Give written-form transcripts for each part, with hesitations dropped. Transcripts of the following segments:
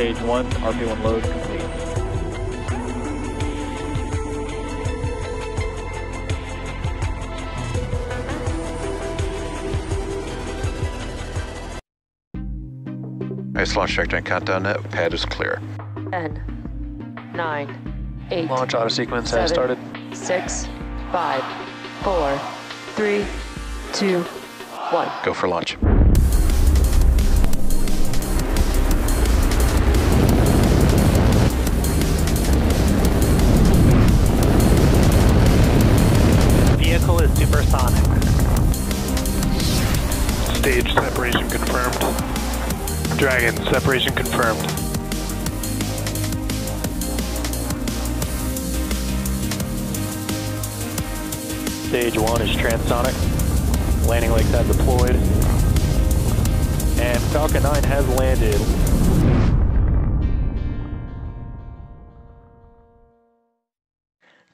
Stage 1, RP1 load complete. Nice launch trajectory and countdown net. Pad is clear. 10, 9, 8. Launch auto sequence 7, has started. 6, 5, 4, 3, 2, 1. Go for launch. Vehicle is supersonic. Stage separation confirmed. Dragon, separation confirmed. Stage 1 is transonic. Landing legs have deployed. And Falcon 9 has landed.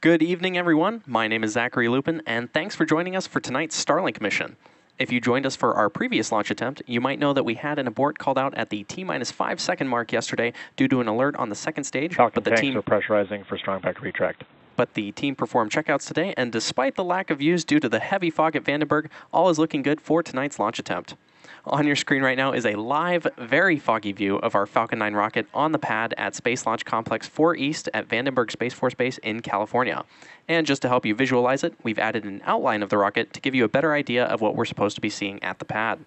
Good evening, everyone. My name is Zachary Lupin, and thanks for joining us for tonight's Starlink mission. If you joined us for our previous launch attempt, you might know that we had an abort called out at the T-minus 5 second mark yesterday due to an alert on the second stage. Falcon tanks are pressurizing for strong pack retract. But the team performed checkouts today, and despite the lack of views due to the heavy fog at Vandenberg, all is looking good for tonight's launch attempt. On your screen right now is a live, very foggy view of our Falcon 9 rocket on the pad at Space Launch Complex 4 East at Vandenberg Space Force Base in California. And just to help you visualize it, we've added an outline of the rocket to give you a better idea of what we're supposed to be seeing at the pad.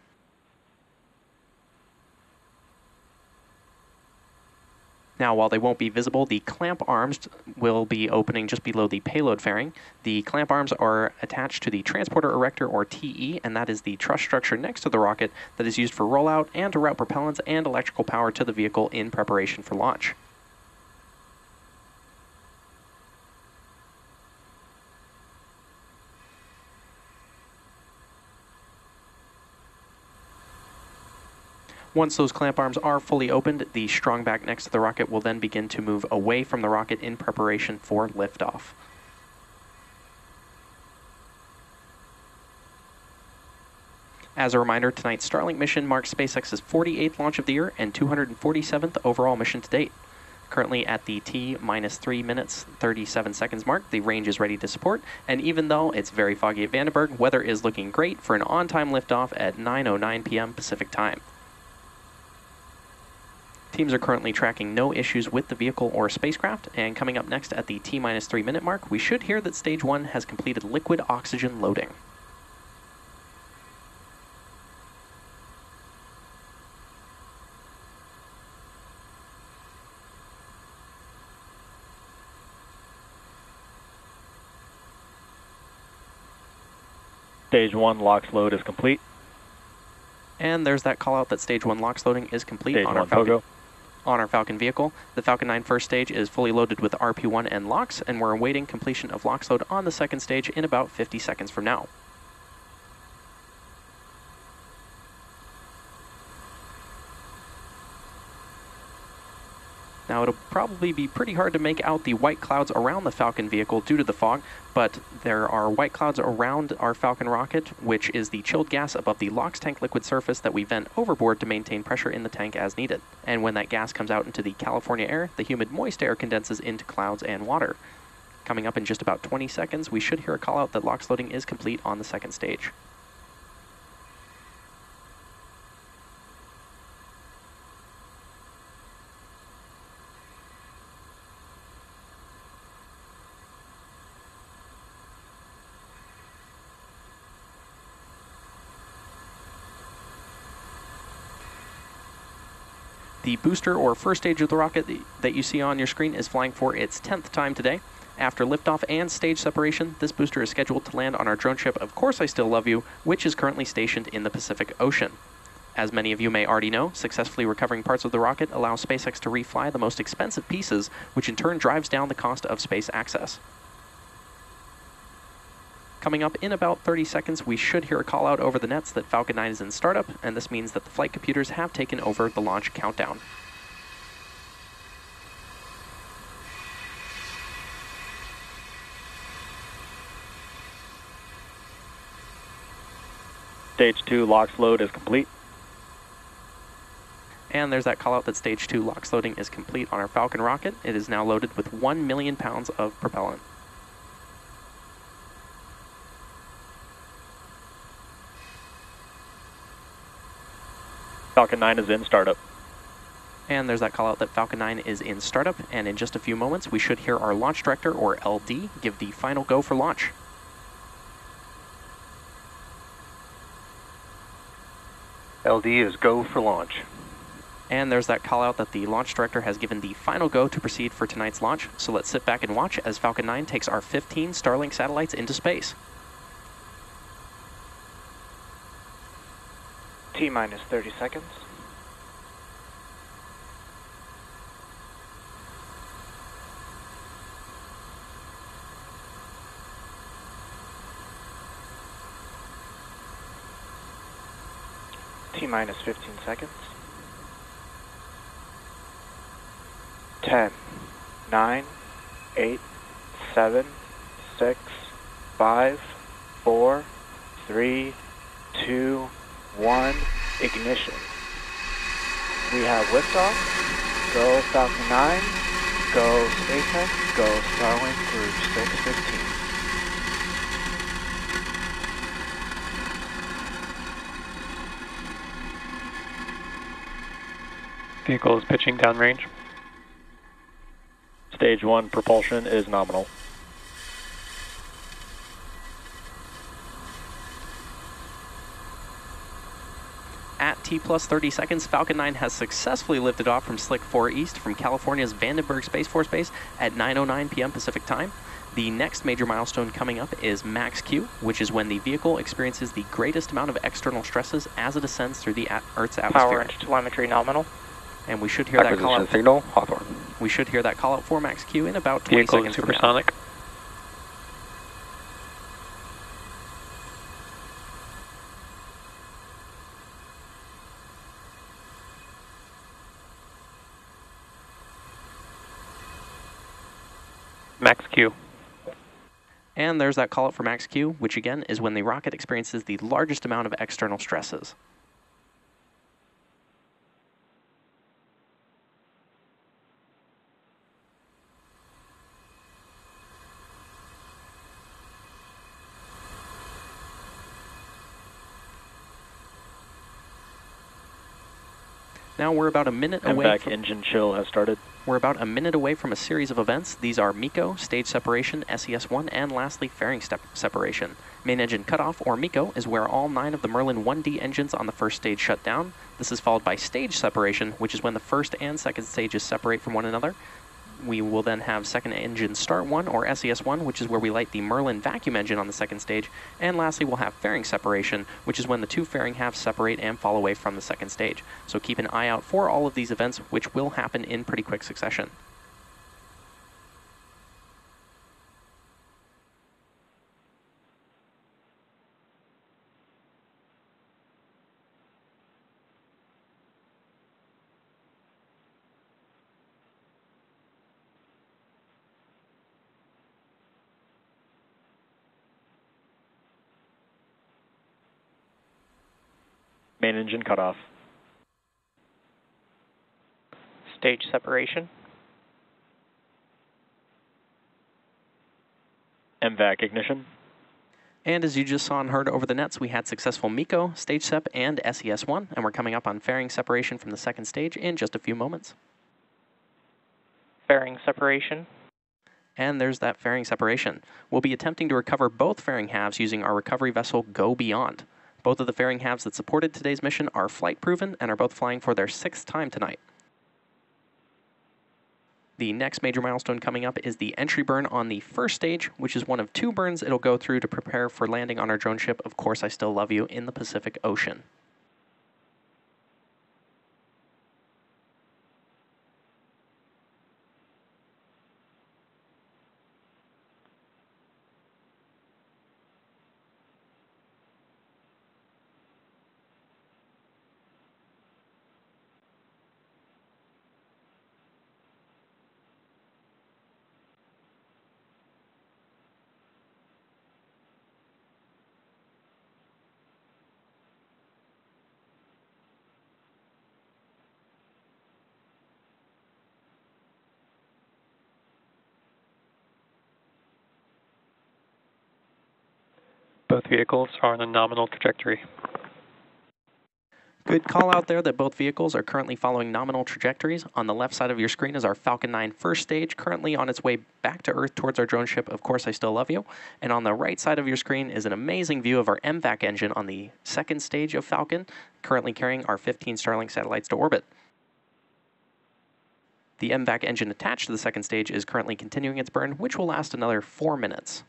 Now, while they won't be visible, the clamp arms will be opening just below the payload fairing. The clamp arms are attached to the transporter erector, or TE, and that is the truss structure next to the rocket that is used for rollout and to route propellants and electrical power to the vehicle in preparation for launch. Once those clamp arms are fully opened, the strong back next to the rocket will then begin to move away from the rocket in preparation for liftoff. As a reminder, tonight's Starlink mission marks SpaceX's 48th launch of the year and 247th overall mission to date. Currently at the T-minus 3 minutes, 37 seconds mark, the range is ready to support, and even though it's very foggy at Vandenberg, weather is looking great for an on-time liftoff at 9:09 p.m. Pacific time. Teams are currently tracking no issues with the vehicle or spacecraft, and coming up next at the T-minus 3 minute mark, we should hear that Stage 1 has completed liquid oxygen loading. Stage 1 LOX load is complete. And there's that call out that Stage 1 LOX loading is complete Stage on 1 our Falcon. Pogo. On our Falcon vehicle. The Falcon 9 first stage is fully loaded with RP1 and LOX, and we're awaiting completion of LOX load on the second stage in about 50 seconds from now. Now, it'll probably be pretty hard to make out the white clouds around the Falcon vehicle due to the fog, but there are white clouds around our Falcon rocket, which is the chilled gas above the LOX tank liquid surface that we vent overboard to maintain pressure in the tank as needed. And when that gas comes out into the California air, the humid moist air condenses into clouds and water. Coming up in just about 20 seconds, we should hear a call out that LOX loading is complete on the second stage. The booster, or first stage of the rocket that you see on your screen, is flying for its 10th time today. After liftoff and stage separation, this booster is scheduled to land on our drone ship, Of Course I Still Love You, which is currently stationed in the Pacific Ocean. As many of you may already know, successfully recovering parts of the rocket allows SpaceX to refly the most expensive pieces, which in turn drives down the cost of space access. Coming up in about 30 seconds, we should hear a call out over the nets that Falcon 9 is in startup, and this means that the flight computers have taken over the launch countdown. Stage 2 LOX load is complete. And there's that call out that stage 2 LOX loading is complete on our Falcon rocket. It is now loaded with 1 million pounds of propellant. Falcon 9 is in startup. And there's that call out that Falcon 9 is in startup, and in just a few moments we should hear our launch director, or LD, give the final go for launch. LD is go for launch. And there's that call out that the launch director has given the final go to proceed for tonight's launch, so let's sit back and watch as Falcon 9 takes our 15 Starlink satellites into space. T-minus 30 seconds. T-minus 15 seconds. 10, 9, 8, 7, 6, 5, 4, 3, 2, 1, ignition. We have liftoff. Go Falcon 9. Go SpaceX. Go Starlink Group 615. Vehicle is pitching downrange. Stage 1 propulsion is nominal. At T plus 30 seconds, Falcon 9 has successfully lifted off from Slick 4 East from California's Vandenberg Space Force Base at 9:09 p.m. Pacific Time. The next major milestone coming up is Max Q, which is when the vehicle experiences the greatest amount of external stresses as it ascends through the Earth's atmosphere. Power and telemetry nominal. And we should hear that call out. Signal, Hawthorne. We should hear that call out for Max Q in about 20 Vehicle seconds from now. supersonic. Max Q. And there's that call out for Max Q, which again is when the rocket experiences the largest amount of external stresses. Now we're about a minute away from... engine chill has started. We're about a minute away from a series of events. These are MECO, stage separation, SES-1, and lastly, fairing separation. Main engine cutoff, or MECO, is where all 9 of the Merlin 1D engines on the first stage shut down. This is followed by stage separation, which is when the first and second stages separate from one another. We will then have second engine start 1, or SES-1, which is where we light the Merlin vacuum engine on the second stage. And lastly, we'll have fairing separation, which is when the 2 fairing halves separate and fall away from the second stage. So keep an eye out for all of these events, which will happen in pretty quick succession. Main engine cutoff. Stage separation. MVAC ignition. And as you just saw and heard over the nets, we had successful MECO, stage sep, and SES-1, and we're coming up on fairing separation from the second stage in just a few moments. Fairing separation. And there's that fairing separation. We'll be attempting to recover both fairing halves using our recovery vessel Go Beyond. Both of the fairing halves that supported today's mission are flight proven and are both flying for their 6th time tonight. The next major milestone coming up is the entry burn on the first stage, which is one of 2 burns it'll go through to prepare for landing on our drone ship, Of Course I Still Love You, in the Pacific Ocean. Both vehicles are on a nominal trajectory. Good call out there that both vehicles are currently following nominal trajectories. On the left side of your screen is our Falcon 9 first stage, currently on its way back to Earth towards our drone ship, Of Course I Still Love You. And on the right side of your screen is an amazing view of our MVAC engine on the second stage of Falcon, currently carrying our 15 Starlink satellites to orbit. The MVAC engine attached to the second stage is currently continuing its burn, which will last another 4 minutes.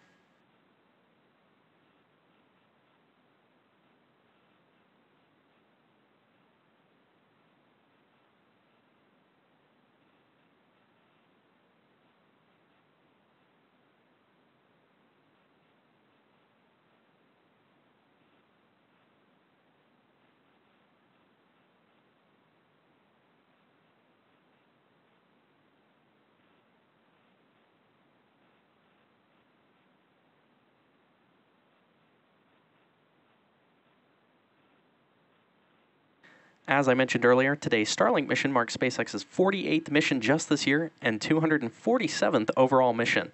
As I mentioned earlier, today's Starlink mission marks SpaceX's 48th mission just this year and 247th overall mission.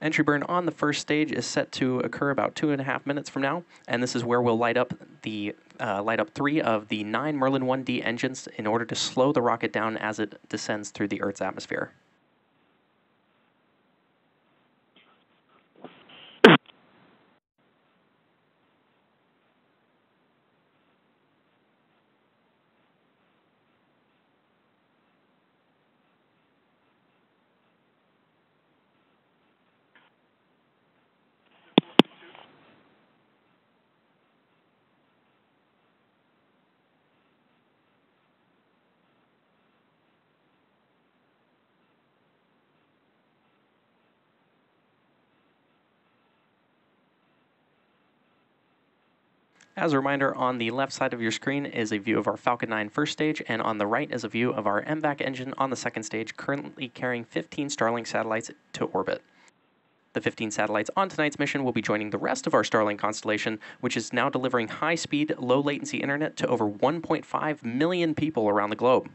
Entry burn on the first stage is set to occur about 2.5 minutes from now, and this is where we'll light up 3 of the 9 Merlin 1D engines in order to slow the rocket down as it descends through the Earth's atmosphere. As a reminder, on the left side of your screen is a view of our Falcon 9 first stage, and on the right is a view of our MVAC engine on the second stage, currently carrying 15 Starlink satellites to orbit. The 15 satellites on tonight's mission will be joining the rest of our Starlink constellation, which is now delivering high-speed, low-latency internet to over 1.5 million people around the globe.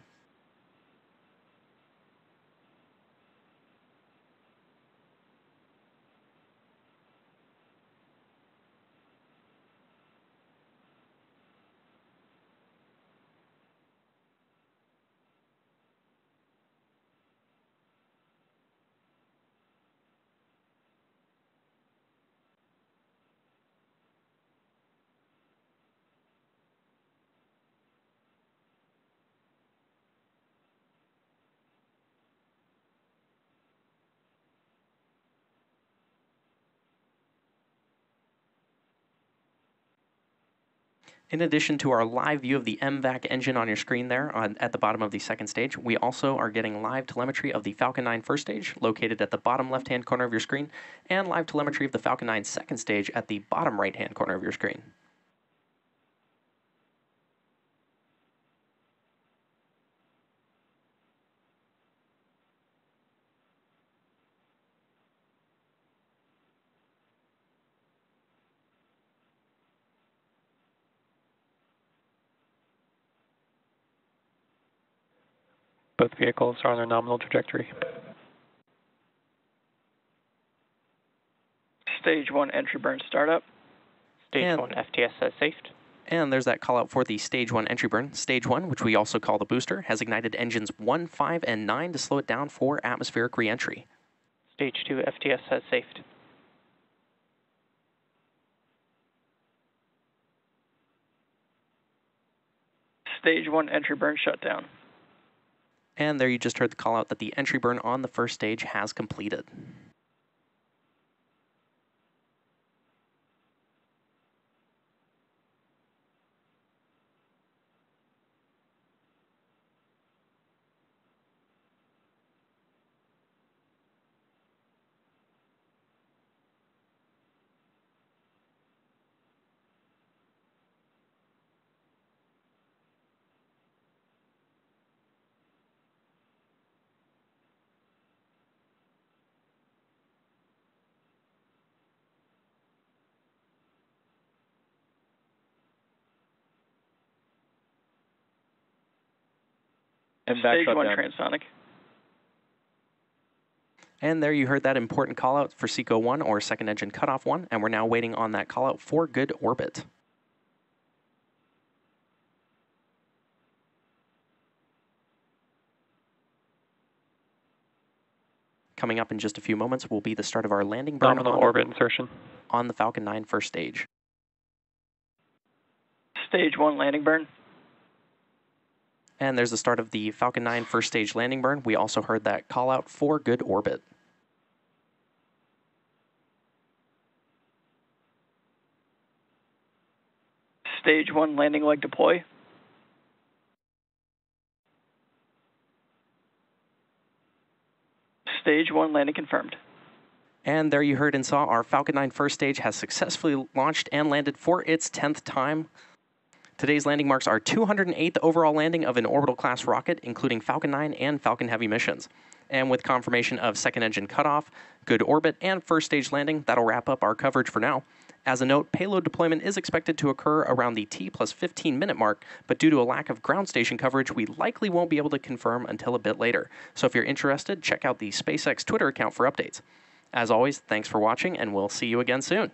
In addition to our live view of the MVAC engine on your screen there at the bottom of the second stage, we also are getting live telemetry of the Falcon 9 first stage, located at the bottom left-hand corner of your screen, and live telemetry of the Falcon 9 second stage at the bottom right-hand corner of your screen. Both vehicles are on their nominal trajectory. Stage 1 entry burn startup. Stage 1 FTS has safed. And there's that call out for the Stage 1 entry burn. Stage 1, which we also call the booster, has ignited engines 1, 5, and 9 to slow it down for atmospheric re-entry. Stage 2 FTS has safed. Stage 1 entry burn shutdown. And there you just heard the call out that the entry burn on the first stage has completed. Stage 1 transonic. And there you heard that important call out for SECO 1 or second engine cutoff 1, and we're now waiting on that call out for good orbit. Coming up in just a few moments will be the start of our landing burn Nominal orbit insertion. on the Falcon 9 first stage. Stage 1 landing burn. And there's the start of the Falcon 9 first stage landing burn. We also heard that call out for good orbit. Stage 1 landing leg deploy. Stage 1 landing confirmed. And there you heard and saw our Falcon 9 first stage has successfully launched and landed for its 10th time. Today's landing marks our 208th overall landing of an orbital class rocket, including Falcon 9 and Falcon Heavy missions. And with confirmation of second engine cutoff, good orbit, and first stage landing, that'll wrap up our coverage for now. As a note, payload deployment is expected to occur around the T plus 15 minute mark, but due to a lack of ground station coverage, we likely won't be able to confirm until a bit later. So if you're interested, check out the SpaceX Twitter account for updates. As always, thanks for watching, and we'll see you again soon.